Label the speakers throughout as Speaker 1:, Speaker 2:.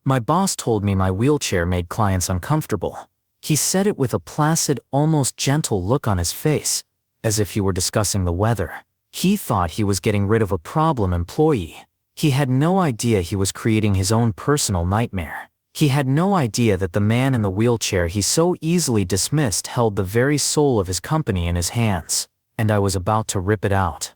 Speaker 1: My boss told me my wheelchair made clients uncomfortable. He said it with a placid, almost gentle look on his face, as if he were discussing the weather. He thought he was getting rid of a problem employee. He had no idea he was creating his own personal nightmare. He had no idea that the man in the wheelchair he so easily dismissed held the very soul of his company in his hands, and I was about to rip it out.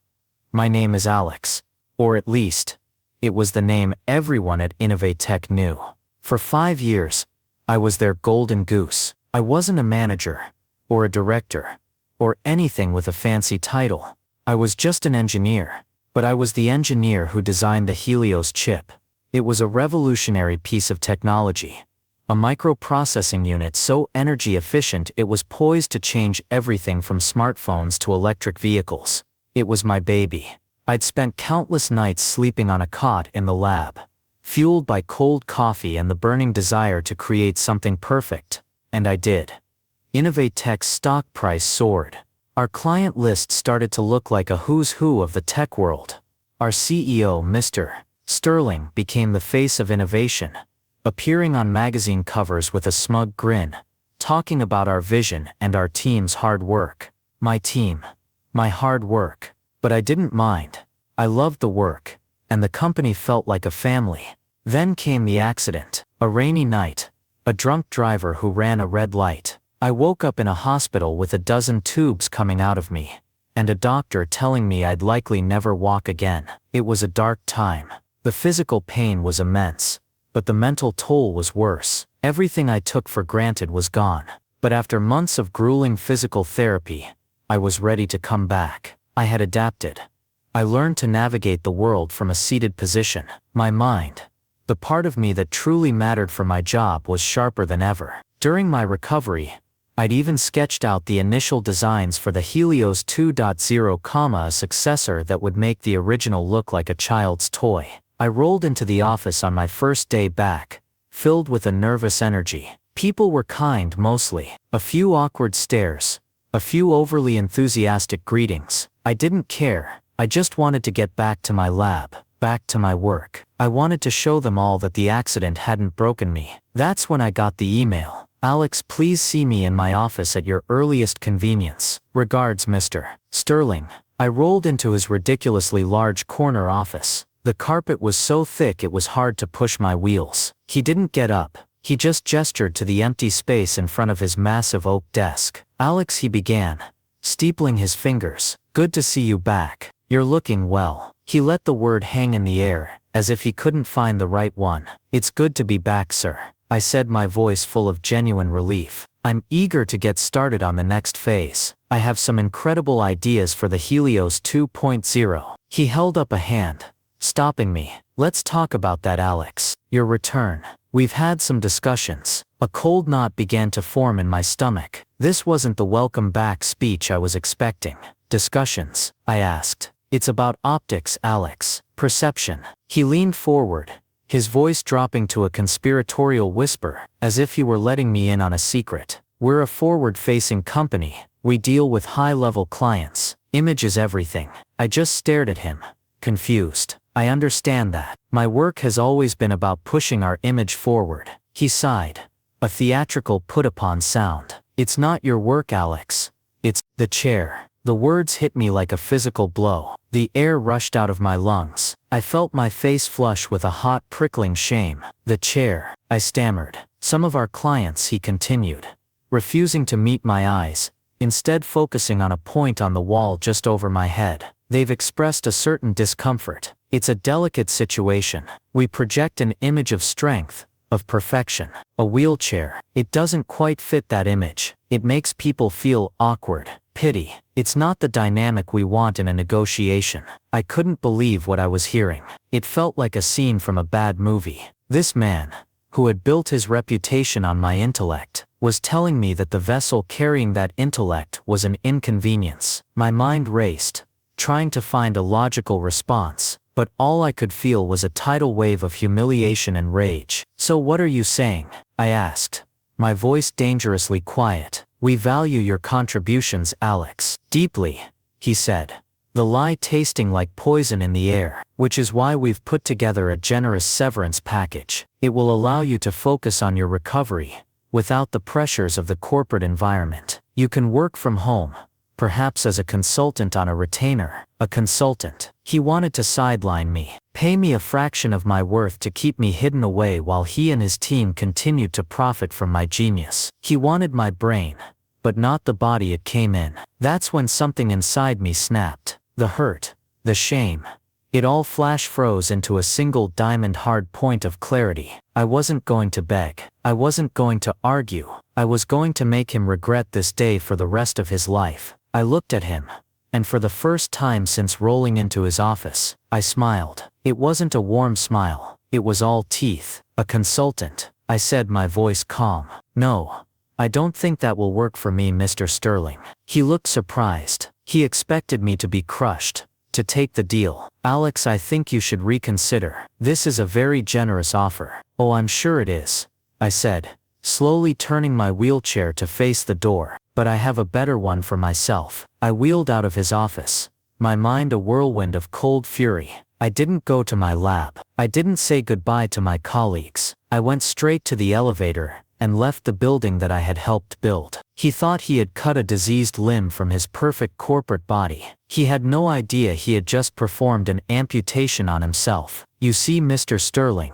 Speaker 1: My name is Alex. Or at least, it was the name everyone at Innovatech knew. For 5 years, I was their golden goose. I wasn't a manager, or a director, or anything with a fancy title. I was just an engineer, but I was the engineer who designed the Helios chip. It was a revolutionary piece of technology. A microprocessing unit so energy efficient it was poised to change everything from smartphones to electric vehicles. It was my baby. I'd spent countless nights sleeping on a cot in the lab, fueled by cold coffee and the burning desire to create something perfect, and I did. Innovatech's stock price soared. Our client list started to look like a who's who of the tech world. Our CEO, Mr. Sterling, became the face of innovation, appearing on magazine covers with a smug grin, talking about our vision and our team's hard work. My team. My hard work. But I didn't mind. I loved the work, and the company felt like a family. Then came the accident. A rainy night. A drunk driver who ran a red light. I woke up in a hospital with a dozen tubes coming out of me, and a doctor telling me I'd likely never walk again. It was a dark time. The physical pain was immense, but the mental toll was worse. Everything I took for granted was gone. But after months of grueling physical therapy, I was ready to come back. I had adapted. I learned to navigate the world from a seated position. My mind, the part of me that truly mattered for my job, was sharper than ever. During my recovery, I'd even sketched out the initial designs for the Helios 2.0, a successor that would make the original look like a child's toy. I rolled into the office on my first day back, filled with a nervous energy. People were kind mostly. A few awkward stares. A few overly enthusiastic greetings. I didn't care. I just wanted to get back to my lab, back to my work. I wanted to show them all that the accident hadn't broken me. That's when I got the email. Alex, please see me in my office at your earliest convenience. Regards, Mr. Sterling. I rolled into his ridiculously large corner office. The carpet was so thick it was hard to push my wheels. He didn't get up. He just gestured to the empty space in front of his massive oak desk. Alex, he began, steepling his fingers. Good to see you back. You're looking well. He let the word hang in the air, as if he couldn't find the right one. It's good to be back, sir, I said, my voice full of genuine relief. I'm eager to get started on the next phase. I have some incredible ideas for the Helios 2.0. He held up a hand, stopping me. Let's talk about that, Alex. Your return. We've had some discussions. A cold knot began to form in my stomach. This wasn't the welcome back speech I was expecting. Discussions? I asked. It's about optics, Alex. Perception. He leaned forward, his voice dropping to a conspiratorial whisper, as if he were letting me in on a secret. We're a forward-facing company. We deal with high-level clients. Image is everything. I just stared at him, confused. I understand that. My work has always been about pushing our image forward. He sighed. A theatrical put-upon sound. It's not your work, Alex. It's the chair. The words hit me like a physical blow. The air rushed out of my lungs. I felt my face flush with a hot, prickling shame. The chair, I stammered. Some of our clients, he continued, refusing to meet my eyes, instead focusing on a point on the wall just over my head. They've expressed a certain discomfort. It's a delicate situation. We project an image of strength, of perfection. A wheelchair, it doesn't quite fit that image. It makes people feel awkward. Pity. It's not the dynamic we want in a negotiation. I couldn't believe what I was hearing. It felt like a scene from a bad movie. This man, who had built his reputation on my intellect, was telling me that the vessel carrying that intellect was an inconvenience. My mind raced, trying to find a logical response, but all I could feel was a tidal wave of humiliation and rage. So what are you saying? I asked, my voice dangerously quiet. We value your contributions, Alex. Deeply, he said. the lie tasting like poison in the air, which is why we've put together a generous severance package. It will allow you to focus on your recovery, without the pressures of the corporate environment. You can work from home, perhaps as a consultant on a retainer. A consultant. He wanted to sideline me, pay me a fraction of my worth to keep me hidden away while he and his team continued to profit from my genius. He wanted my brain, but not the body it came in. That's when something inside me snapped. The hurt, the shame. It all flash froze into a single diamond-hard point of clarity. I wasn't going to beg. I wasn't going to argue. I was going to make him regret this day for the rest of his life. I looked at him, and for the first time since rolling into his office, I smiled. It wasn't a warm smile. It was all teeth. A consultant, I said, my voice calm. No, I don't think that will work for me, Mr. Sterling. He looked surprised. He expected me to be crushed, to take the deal. Alex, I think you should reconsider. This is a very generous offer. Oh, I'm sure it is, I said, slowly turning my wheelchair to face the door. But I have a better one for myself. I wheeled out of his office, my mind a whirlwind of cold fury. I didn't go to my lab. I didn't say goodbye to my colleagues. I went straight to the elevator and left the building that I had helped build. He thought he had cut a diseased limb from his perfect corporate body. He had no idea he had just performed an amputation on himself. You see, Mr. Sterling,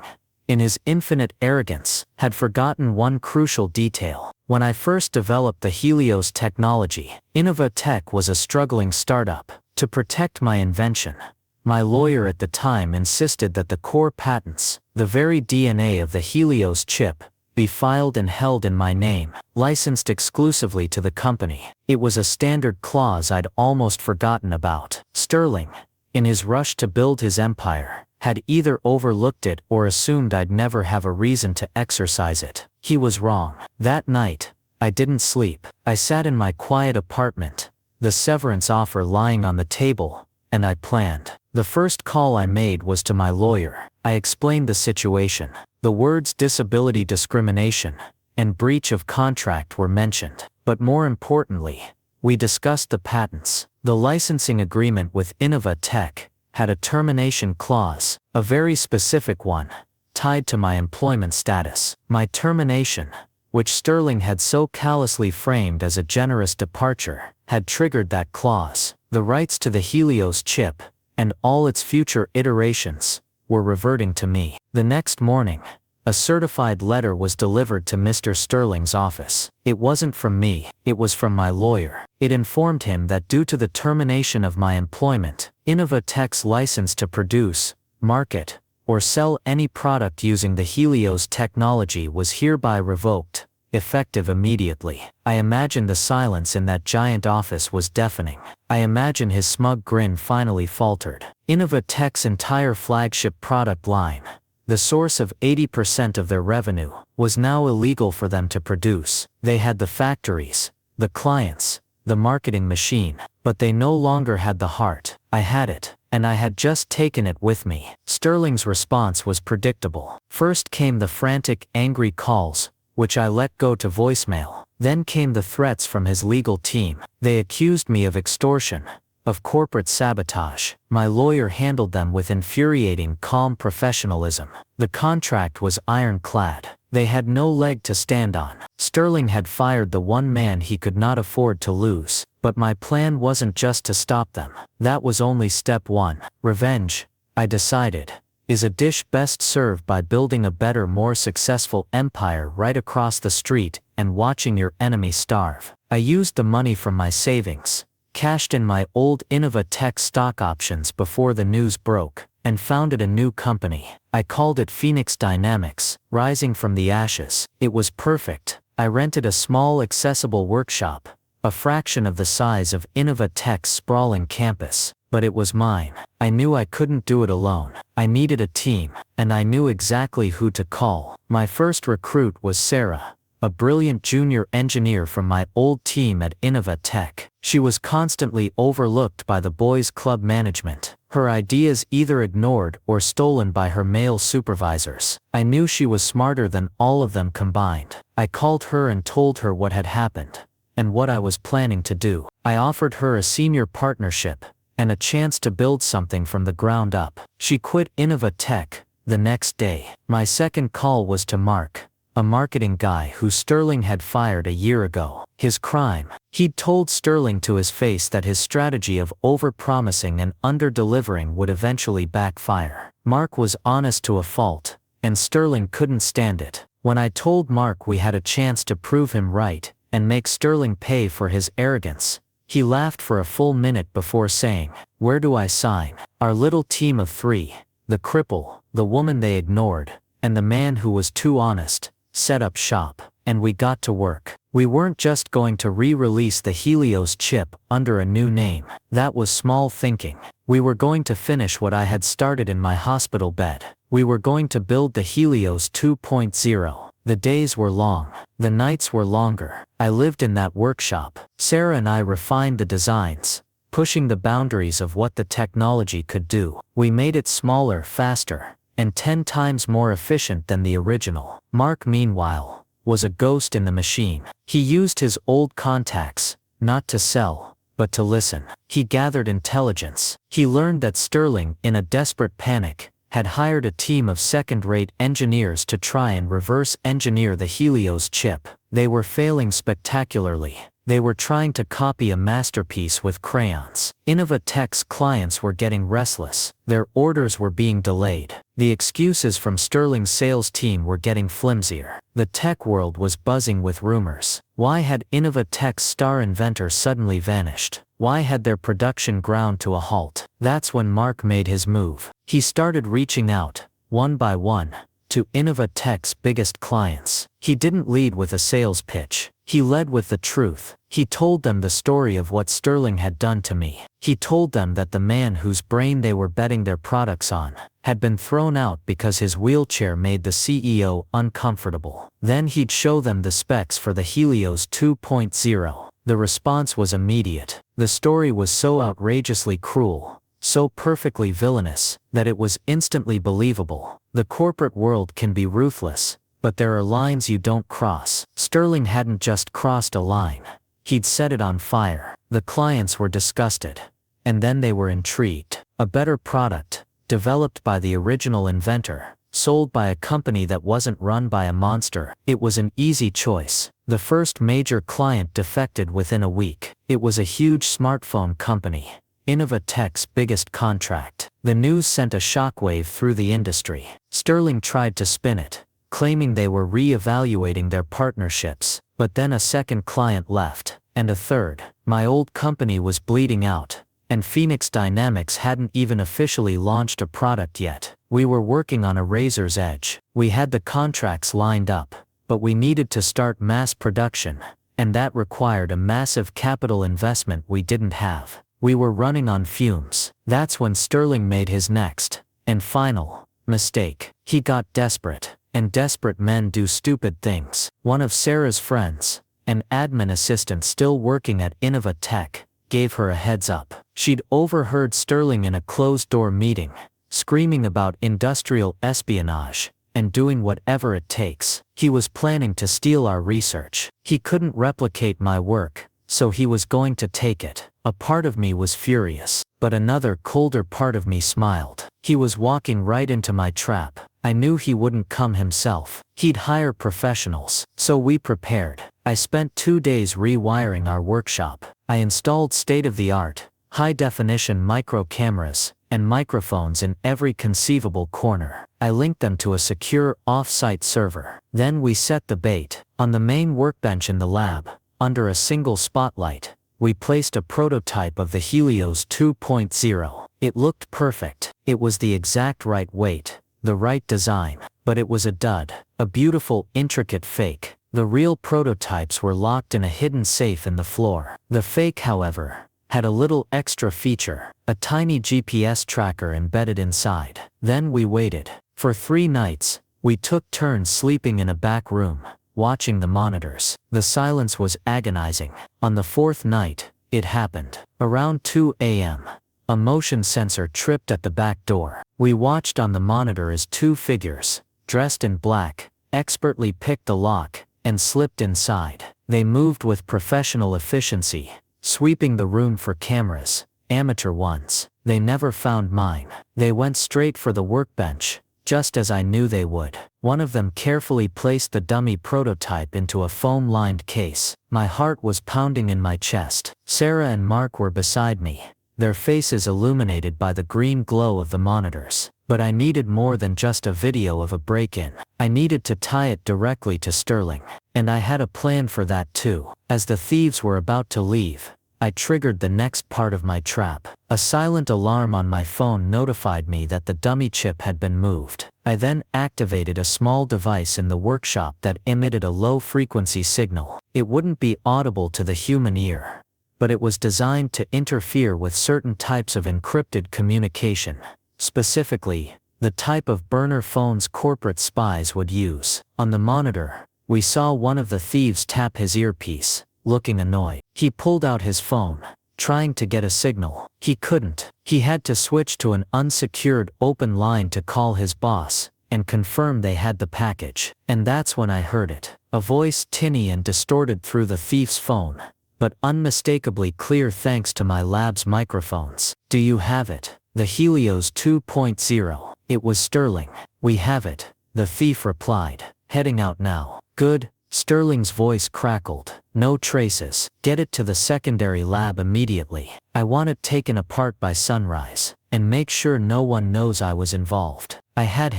Speaker 1: in his infinite arrogance, had forgotten one crucial detail. When I first developed the Helios technology, Innovatech was a struggling startup. To protect my invention, my lawyer at the time insisted that the core patents, the very DNA of the Helios chip, be filed and held in my name, licensed exclusively to the company. It was a standard clause I'd almost forgotten about. Sterling, in his rush to build his empire, had either overlooked it or assumed I'd never have a reason to exercise it. He was wrong. That night, I didn't sleep. I sat in my quiet apartment, the severance offer lying on the table, and I planned. The first call I made was to my lawyer. I explained the situation. The words disability discrimination and breach of contract were mentioned. But more importantly, we discussed the patents. The licensing agreement with Innovatech had a termination clause, a very specific one, tied to my employment status. My termination, which Sterling had so callously framed as a generous departure, had triggered that clause. The rights to the Helios chip, and all its future iterations, were reverting to me. The next morning, a certified letter was delivered to Mr. Sterling's office. It wasn't from me, it was from my lawyer. It informed him that due to the termination of my employment, Innovatech's license to produce, market, or sell any product using the Helios technology was hereby revoked, effective immediately. I imagine the silence in that giant office was deafening. I imagine his smug grin finally faltered. Innovatech's entire flagship product line, the source of 80% of their revenue, was now illegal for them to produce. They had the factories, the clients, the marketing machine, but they no longer had the heart. I had it, and I had just taken it with me. Sterling's response was predictable. First came the frantic, angry calls, which I let go to voicemail. Then came the threats from his legal team. They accused me of extortion, of corporate sabotage. My lawyer handled them with infuriating, calm professionalism. The contract was ironclad. They had no leg to stand on. Sterling had fired the one man he could not afford to lose. But my plan wasn't just to stop them. That was only step one. Revenge, I decided, is a dish best served by building a better, more successful empire right across the street and watching your enemy starve. I used the money from my savings, cashed in my old Innovatech stock options before the news broke, and founded a new company. I called it Phoenix Dynamics, rising from the ashes. It was perfect. I rented a small accessible workshop, a fraction of the size of Innovatech's sprawling campus, but it was mine. I knew I couldn't do it alone. I needed a team, and I knew exactly who to call. My first recruit was Sarah, a brilliant junior engineer from my old team at Innovatech. She was constantly overlooked by the boys' club management, her ideas either ignored or stolen by her male supervisors. I knew she was smarter than all of them combined. I called her and told her what had happened, and what I was planning to do. I offered her a senior partnership, and a chance to build something from the ground up. She quit Innova Tech the next day. My second call was to Mark, a marketing guy who Sterling had fired a year ago. His crime: he'd told Sterling to his face that his strategy of over-promising and under-delivering would eventually backfire. Mark was honest to a fault, and Sterling couldn't stand it. When I told Mark we had a chance to prove him right and make Sterling pay for his arrogance, he laughed for a full minute before saying, "Where do I sign?" Our little team of three, the cripple, the woman they ignored, and the man who was too honest, set up shop, and we got to work. We weren't just going to re-release the Helios chip under a new name. That was small thinking. We were going to finish what I had started in my hospital bed. We were going to build the Helios 2.0. The days were long. The nights were longer. I lived in that workshop. Sarah and I refined the designs, pushing the boundaries of what the technology could do. We made it smaller, faster, and 10 times more efficient than the original. Mark, meanwhile, was a ghost in the machine. He used his old contacts, not to sell, but to listen. He gathered intelligence. He learned that Sterling, in a desperate panic, had hired a team of second-rate engineers to try and reverse engineer the Helios chip. They were failing spectacularly. They were trying to copy a masterpiece with crayons. Innova Tech's clients were getting restless. Their orders were being delayed. The excuses from Sterling's sales team were getting flimsier. The tech world was buzzing with rumors. Why had Innova Tech's star inventor suddenly vanished? Why had their production ground to a halt? That's when Mark made his move. He started reaching out, one by one, to Innova Tech's biggest clients. He didn't lead with a sales pitch. He led with the truth. He told them the story of what Sterling had done to me. He told them that the man whose brain they were betting their products on had been thrown out because his wheelchair made the CEO uncomfortable. Then he'd show them the specs for the Helios 2.0. The response was immediate. The story was so outrageously cruel, so perfectly villainous, that it was instantly believable. The corporate world can be ruthless, but there are lines you don't cross. Sterling hadn't just crossed a line. He'd set it on fire. The clients were disgusted. And then they were intrigued. A better product, developed by the original inventor, sold by a company that wasn't run by a monster. It was an easy choice. The first major client defected within a week. It was a huge smartphone company, Innova Tech's biggest contract. The news sent a shockwave through the industry. Sterling tried to spin it, claiming they were re-evaluating their partnerships, but then a second client left, and a third. My old company was bleeding out, and Phoenix Dynamics hadn't even officially launched a product yet. We were working on a razor's edge. We had the contracts lined up, but we needed to start mass production, and that required a massive capital investment we didn't have. We were running on fumes. That's when Sterling made his next, and final, mistake. He got desperate. And desperate men do stupid things. One of Sarah's friends, an admin assistant still working at Innova Tech, gave her a heads up. She'd overheard Sterling in a closed-door meeting, screaming about industrial espionage and doing whatever it takes. He was planning to steal our research. He couldn't replicate my work, so he was going to take it. A part of me was furious, but another colder part of me smiled. He was walking right into my trap. I knew he wouldn't come himself. He'd hire professionals. So we prepared. I spent 2 days rewiring our workshop. I installed state-of-the-art, high-definition micro cameras and microphones in every conceivable corner. I linked them to a secure off-site server. Then we set the bait. On the main workbench in the lab, under a single spotlight, we placed a prototype of the Helios 2.0. It looked perfect. It was the exact right weight, the right design, but it was a dud, a beautiful, intricate fake. The real prototypes were locked in a hidden safe in the floor. The fake, however, had a little extra feature, a tiny GPS tracker embedded inside. Then we waited. For 3 nights, we took turns sleeping in a back room, watching the monitors. The silence was agonizing. On the 4th night, it happened. Around 2 a.m., a motion sensor tripped at the back door. We watched on the monitor as 2 figures, dressed in black, expertly picked the lock and slipped inside. They moved with professional efficiency, sweeping the room for cameras, amateur ones. They never found mine. They went straight for the workbench, just as I knew they would. One of them carefully placed the dummy prototype into a foam-lined case. My heart was pounding in my chest. Sarah and Mark were beside me, their faces illuminated by the green glow of the monitors. But I needed more than just a video of a break-in. I needed to tie it directly to Sterling. And I had a plan for that too. As the thieves were about to leave, I triggered the next part of my trap. A silent alarm on my phone notified me that the dummy chip had been moved. I then activated a small device in the workshop that emitted a low-frequency signal. It wouldn't be audible to the human ear, but it was designed to interfere with certain types of encrypted communication. Specifically, the type of burner phones corporate spies would use. On the monitor, we saw one of the thieves tap his earpiece, looking annoyed. He pulled out his phone, trying to get a signal. He couldn't. He had to switch to an unsecured open line to call his boss and confirm they had the package. And that's when I heard it. A voice, tinny and distorted through the thief's phone, but unmistakably clear thanks to my lab's microphones. "Do you have it? The Helios 2.0. It was Sterling. "We have it," the thief replied. "Heading out now." "Good." Sterling's voice crackled. "No traces. Get it to the secondary lab immediately. I want it taken apart by sunrise. And make sure no one knows I was involved." I had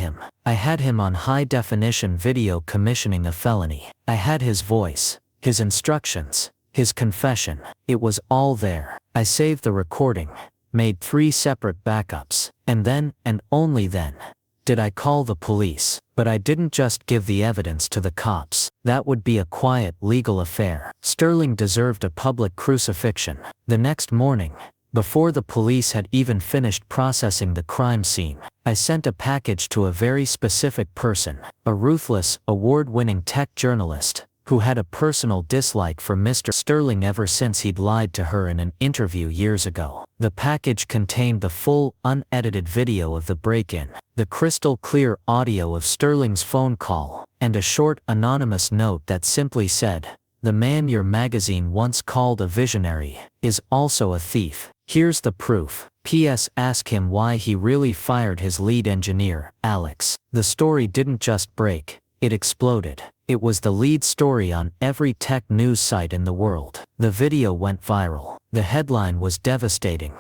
Speaker 1: him on high-definition video commissioning a felony. I had his voice, his instructions, his confession. It was all there. I saved the recording, made 3 separate backups, and then, and only then, did I call the police. But I didn't just give the evidence to the cops. That would be a quiet, legal affair. Sterling deserved a public crucifixion. The next morning, before the police had even finished processing the crime scene, I sent a package to a very specific person, a ruthless, award-winning tech journalist, who had a personal dislike for Mr. Sterling ever since he'd lied to her in an interview years ago. The package contained the full, unedited video of the break-in, the crystal-clear audio of Sterling's phone call, and a short, anonymous note that simply said, "The man your magazine once called a visionary is also a thief. Here's the proof. P.S. Ask him why he really fired his lead engineer, Alex." The story didn't just break, it exploded. It was the lead story on every tech news site in the world. The video went viral. The headline was devastating.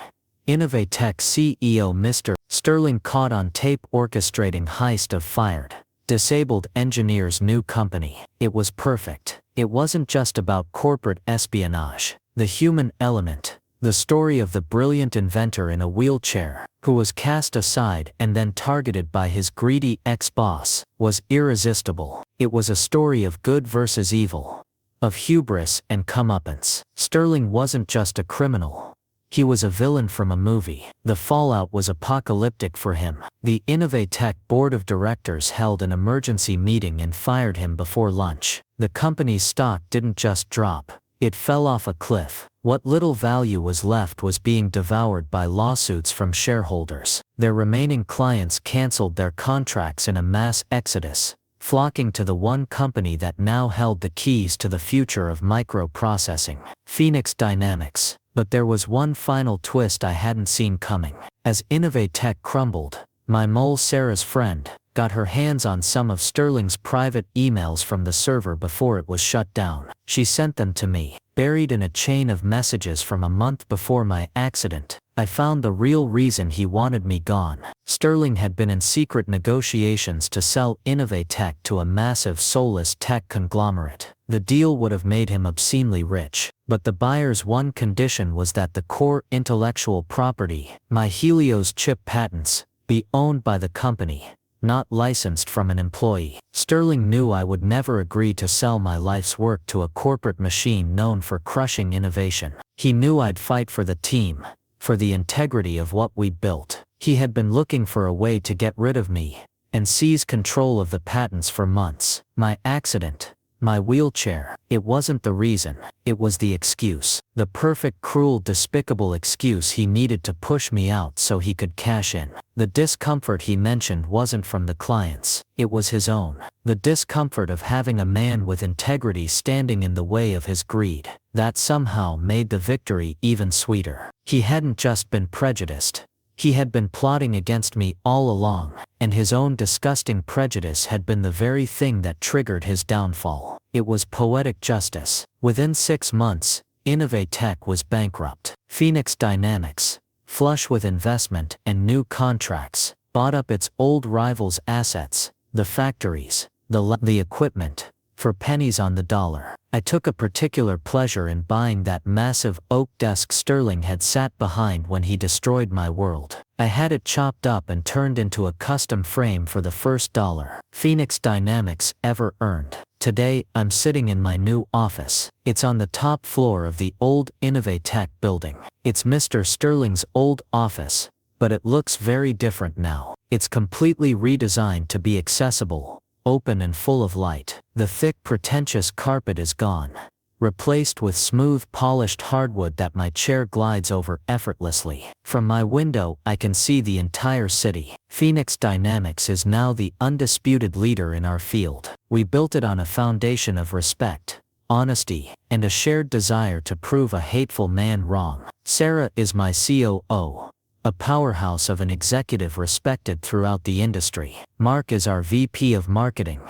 Speaker 1: Innovatech CEO Mr. Sterling caught on tape orchestrating heist of fired, disabled engineers' new company. It was perfect. It wasn't just about corporate espionage. The human element, the story of the brilliant inventor in a wheelchair, who was cast aside and then targeted by his greedy ex-boss, was irresistible. It was a story of good versus evil, of hubris and comeuppance. Sterling wasn't just a criminal. He was a villain from a movie. The fallout was apocalyptic for him. The Innovatech board of directors held an emergency meeting and fired him before lunch. The company's stock didn't just drop, it fell off a cliff. What little value was left was being devoured by lawsuits from shareholders. Their remaining clients canceled their contracts in a mass exodus, flocking to the one company that now held the keys to the future of microprocessing, Phoenix Dynamics. But there was one final twist I hadn't seen coming. As Innovatech crumbled, my mole Sarah's friend got her hands on some of Sterling's private emails from the server before it was shut down. She sent them to me, buried in a chain of messages from a month before my accident. I found the real reason he wanted me gone. Sterling had been in secret negotiations to sell Innovatech to a massive soulless tech conglomerate. The deal would have made him obscenely rich, but the buyer's one condition was that the core intellectual property, my Helios chip patents, be owned by the company, not licensed from an employee. Sterling knew I would never agree to sell my life's work to a corporate machine known for crushing innovation. He knew I'd fight for the team, for the integrity of what we'd built. He had been looking for a way to get rid of me and seize control of the patents for months. My accident, my wheelchair, it wasn't the reason, it was the excuse. The perfect, cruel, despicable excuse he needed to push me out so he could cash in. The discomfort he mentioned wasn't from the clients, it was his own. The discomfort of having a man with integrity standing in the way of his greed. That somehow made the victory even sweeter. He hadn't just been prejudiced. He had been plotting against me all along, and his own disgusting prejudice had been the very thing that triggered his downfall. It was poetic justice. Within 6 months, Innovatech was bankrupt. Phoenix Dynamics, flush with investment and new contracts, bought up its old rival's assets, the factories, the equipment, for pennies on the dollar. I took a particular pleasure in buying that massive oak desk Sterling had sat behind when he destroyed my world. I had it chopped up and turned into a custom frame for the first dollar Phoenix Dynamics ever earned. Today, I'm sitting in my new office. It's on the top floor of the old Innovatech building. It's Mr. Sterling's old office, but it looks very different now. It's completely redesigned to be accessible, open and full of light. The thick pretentious carpet is gone, replaced with smooth polished hardwood that my chair glides over effortlessly. From my window I can see the entire city. Phoenix Dynamics is now the undisputed leader in our field. We built it on a foundation of respect, honesty, and a shared desire to prove a hateful man wrong. Sarah is my COO, a powerhouse of an executive respected throughout the industry. Mark is our VP of Marketing,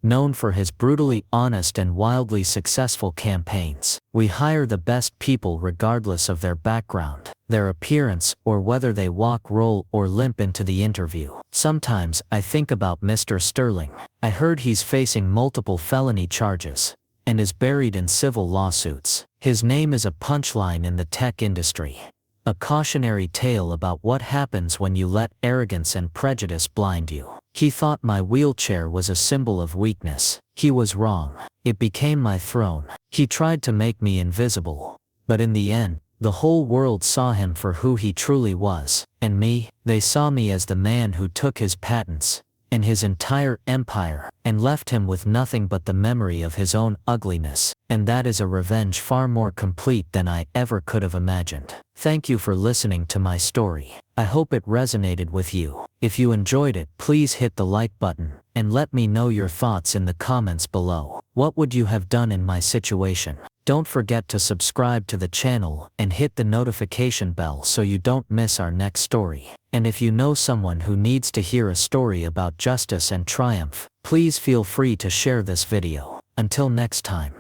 Speaker 1: known for his brutally honest and wildly successful campaigns. We hire the best people regardless of their background, their appearance, or whether they walk, roll, or limp into the interview. Sometimes I think about Mr. Sterling. I heard he's facing multiple felony charges and is buried in civil lawsuits. His name is a punchline in the tech industry, a cautionary tale about what happens when you let arrogance and prejudice blind you. He thought my wheelchair was a symbol of weakness. He was wrong. It became my throne. He tried to make me invisible, but in the end, the whole world saw him for who he truly was. And me, they saw me as the man who took his patents and his entire empire and left him with nothing but the memory of his own ugliness. And that is a revenge far more complete than I ever could have imagined. Thank you for listening to my story. I hope it resonated with you. If you enjoyed it, please hit the like button and let me know your thoughts in the comments below. What would you have done in my situation? Don't forget to subscribe to the channel and hit the notification bell so you don't miss our next story. And if you know someone who needs to hear a story about justice and triumph, please feel free to share this video. Until next time.